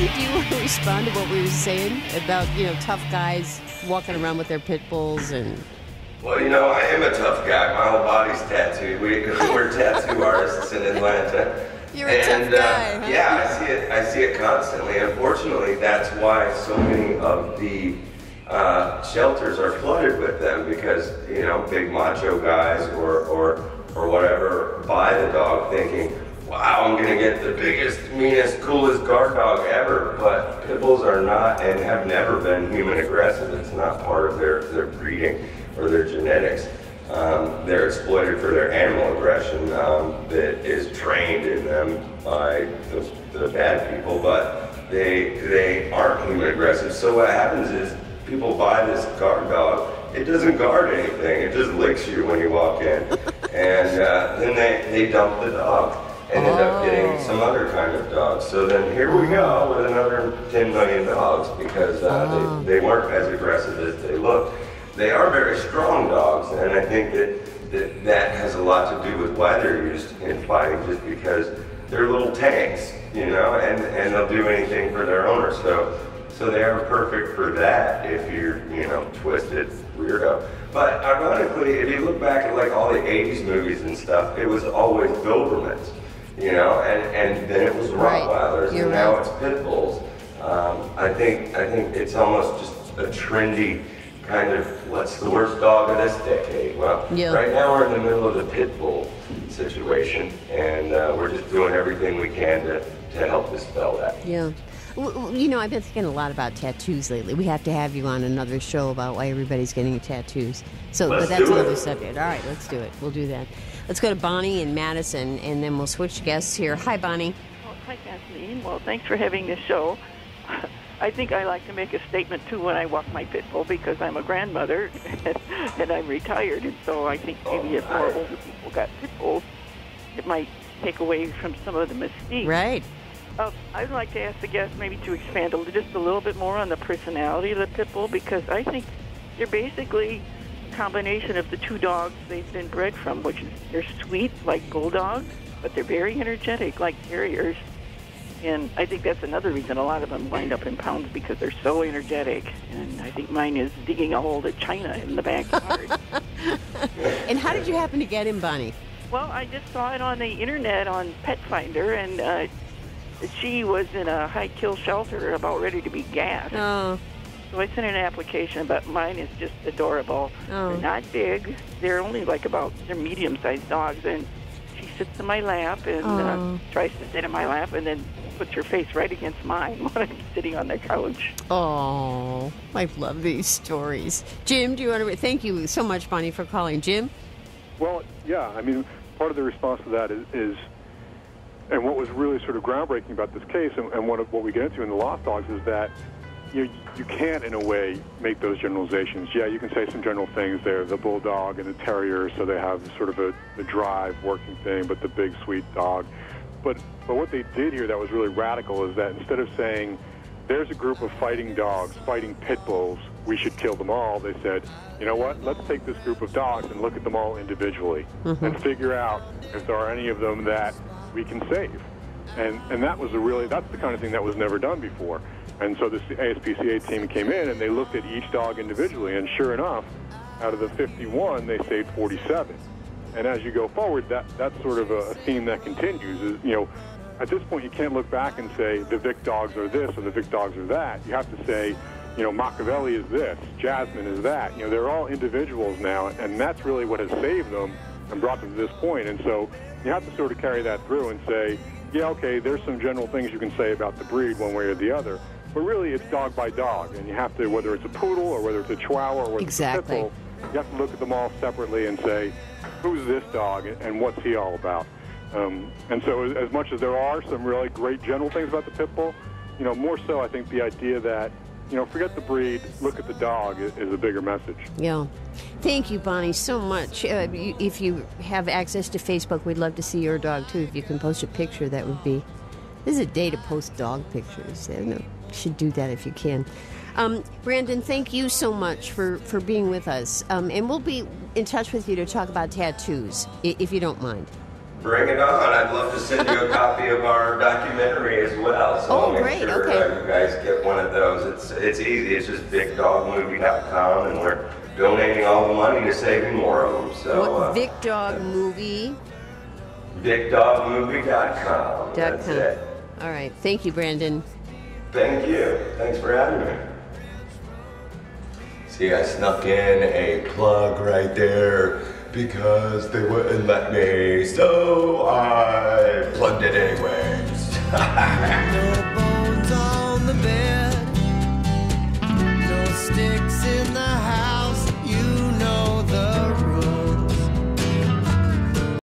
Do you want to respond to what we were saying about, tough guys walking around with their pit bulls and... Well, I am a tough guy. My whole body's tattooed. We're tattoo artists in Atlanta. You're a tough guy, huh? Yeah, I see it constantly. Unfortunately, that's why so many of the shelters are flooded with them, because, big macho guys or whatever buy the dog thinking, wow, I'm gonna get the biggest, meanest, coolest guard dog ever. But pit bulls are not and have never been human aggressive. It's not part of their breeding or their genetics. They're exploited for their animal aggression that is trained in them by the bad people, but they aren't human aggressive. So what happens is people buy this guard dog. It doesn't guard anything. It just licks you when you walk in. And then they dump the dog and end up getting some other kind of dog. So then here we go with another 10 million dogs because they weren't as aggressive as they looked. They are very strong dogs, and I think that has a lot to do with why they're used in fighting, just because they're little tanks, and they'll do anything for their owner. So they are perfect for that if you're, twisted weirdo. But ironically, if you look back at like all the 80s movies and stuff, it was always Dobermans, and then it was Rottweilers, and now it's pit bulls. I think it's almost just a trendy kind of, what's the worst dog of this decade? Well, right now we're in the middle of the pit bull situation, and we're just doing everything we can to help dispel that. Yeah. Well, I've been thinking a lot about tattoos lately. We have to have you on another show about why everybody's getting tattoos. But that's another subject. All right, let's do it. We'll do that. Let's go to Bonnie in Madison, and then we'll switch guests here. Hi, Bonnie. Oh, hi, Kathleen. Well, thanks for having this show. I think I like to make a statement, too, when I walk my pit bull, because I'm a grandmother and I'm retired. And so I think maybe if more older people got pit bulls, it might take away from some of the mystique. Right. I'd like to ask the guest maybe to expand just a little bit more on the personality of the pit bull, because I think they're basically a combination of the two dogs they've been bred from, which is they're sweet like bulldogs, but they're very energetic like terriers. And I think that's another reason a lot of them wind up in pounds, because they're so energetic. And I think mine is digging a hole to China in the backyard. And how did you happen to get him, Bonnie? Well, I just saw it on the internet on Pet Finder, and she was in a high-kill shelter about ready to be gassed. Oh. So I sent an application, but mine is just adorable. Oh. They're not big. They're only they're medium-sized dogs. And she sits in my lap and tries to sit in my lap and then puts her face right against mine when I'm sitting on the couch. Oh, I love these stories. Jim, do you want to... Thank you so much, Bonnie, for calling. Jim? Well, yeah, I mean, part of the response to that is and what was really sort of groundbreaking about this case, and what we get into in the Lost Dogs, is that you can't, in a way, make those generalizations. Yeah, you can say some general things. They're the bulldog and the terrier, so they have sort of the drive working thing, but the big, sweet dog. But what they did here that was really radical is that instead of saying, there's a group of fighting dogs, fighting pit bulls, we should kill them all, they said, you know what, let's take this group of dogs and look at them all individually and figure out if there are any of them that we can save. And that's the kind of thing that was never done before. And so this ASPCA team came in and they looked at each dog individually, and sure enough, out of the 51, they saved 47. And as you go forward, that's sort of a theme that continues. Is, at this point, you can't look back and say the Vick dogs are this or the Vick dogs are that. You have to say, Machiavelli is this, Jasmine is that. They're all individuals now, and that's really what has saved them and brought them to this point. And so you have to sort of carry that through and say, yeah, okay, there's some general things you can say about the breed one way or the other, but really it's dog by dog, and you have to, whether it's a poodle or whether it's a chihuahua or whether it's a pit bull, you have to look at them all separately and say, who's this dog and what's he all about? And so as much as there are some really great general things about the pit bull, more so I think the idea that, forget the breed, look at the dog is a bigger message. Yeah. Thank you, Bonnie, so much. If you have access to Facebook, we'd love to see your dog, too. If you can post a picture, that would be... This is a day to post dog pictures. You should do that if you can. Brandon, thank you so much for being with us. And we'll be in touch with you to talk about tattoos, if you don't mind. Bring it on. I'd love to send you a copy of our documentary as well. So I'll make sure you guys get one of those. It's easy. It's just VICKdogmovie.com, and we're donating all the money to saving more of them. So what, Vick Dog Movie? VICKdogmovie.com. That's it. All right. Thank you, Brandon. Thank you. Thanks for having me. See, I snuck in a plug right there because they wouldn't let me, so I plugged it anyways.